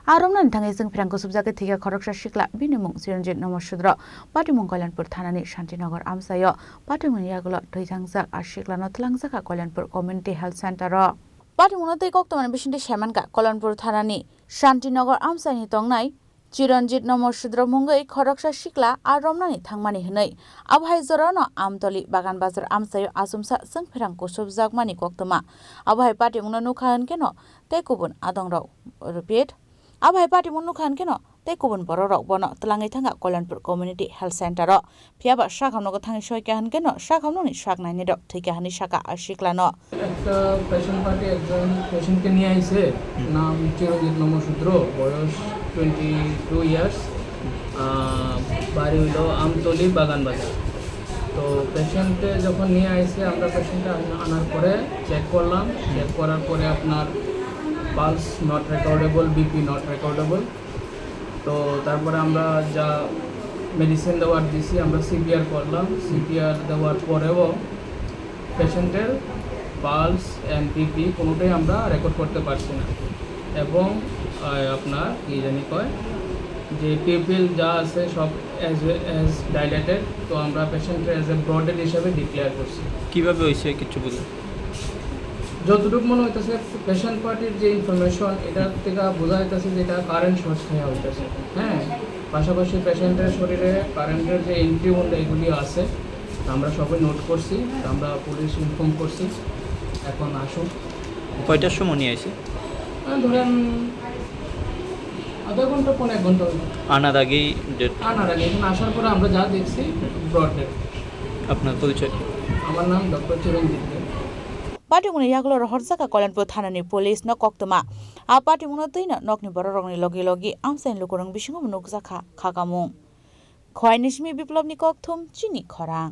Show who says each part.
Speaker 1: Romnani Thangwi Chwngpherang Kusupjagwi Thwikha Khoroksa Sikla Bini Mung Chiranjit Namasudra Patimung Kalyanpur Thanani Shantirnagar Amchaio Patimung Yakulo Twlangjakha Sikla Twlangjakha Kalyanpur Community Health Centero Patimung tei koktoman bisinte semanka Kalyanpur Thanani Shantirnagar Amchaio tongnai Chiranjit Namasudra Mungui Khoroksa Sikla Romnani Thangmani hinai Abhai Jorano Amtoli Bagan Bazar Amchaio Asumsa Chwngpherang Kusupjagmani koktoma Abhai Patimung nukhan keno tei kubun adongrok repeat Abhai Patimung nukhan keno tei kubun bororok bono Twlangjakha Kalyanpur Community Health Centero phiaba sakhamnogo thangi soika han keno sakhamnoni saknaini rok Thwikha hani saka Siklano
Speaker 2: একটা patient party একজন পেশেন্টকে নিয়ে আইছে নাম চিরঞ্জিত নমসূদ্র বয়স 22 years বাড়ি হইল আমতলি বাগান বাজার তো পেশেন্টকে যখন নিয়ে আইছে আমরা পেশেন্টকে আনার পরে চেক করলাম চেক করার পরে আপনার পালস নট রেকর্ডেবল বিপি নট রেকর্ডেবল তো তারপরে আমরা যা মেডিসিন দেওয়ার দিছি আমরা সিপিআর করলাম সিপিআর দেওয়ার পরেও পেশেন্টের পালস এন্ড বিপি কোনোটাই আমরা রেকর্ড করতে পারছি না এবং আপনার কি জানি কয় যে পিপিল যা আছে সব এজ ডাইলেটেড তো আমরা পেশেন্টের এজ এ ব্রডেড হিসাবে ডিক্লেয়ার করছি
Speaker 3: কীভাবে হয়েছে কিছু বলুন
Speaker 2: যতটুকু মনে হইতেছে পেশেন্ট পার্টির যে ইনফরমেশন এটা থেকে বোঝা যাইতেছে যে এটা কারেন্ট শর্ট খাওয়া হইতেছে হ্যাঁ পাশাপাশি পেশেন্টের শরীরে কারেন্টের যে এন্ট্রি মূল্য এগুলি আছে আমরা সবাই নোট করছি আমরা পুলিশ ইনফর্ম করছি এখন আসুন
Speaker 3: কয়টার সময় নিয়ে আসে
Speaker 2: ধরেন আধা ঘন্টা 1 ঘন্টা
Speaker 3: আনার আগেই
Speaker 2: এখানে আসার পরে আমরা যা দেখছি ব্রডডেড
Speaker 3: আপনার পরিচয়
Speaker 2: আমার নাম ডক্টর চিরঞ্জিত
Speaker 1: Patimung Yakulo Rohorjaka Kalyanpur Thanani Police no koktoma Patimung toina nokni bororokni logi Amchaio lukurang bisingo nukjakha khakamung Khoinishmi biplobni kokthum Chini Khorang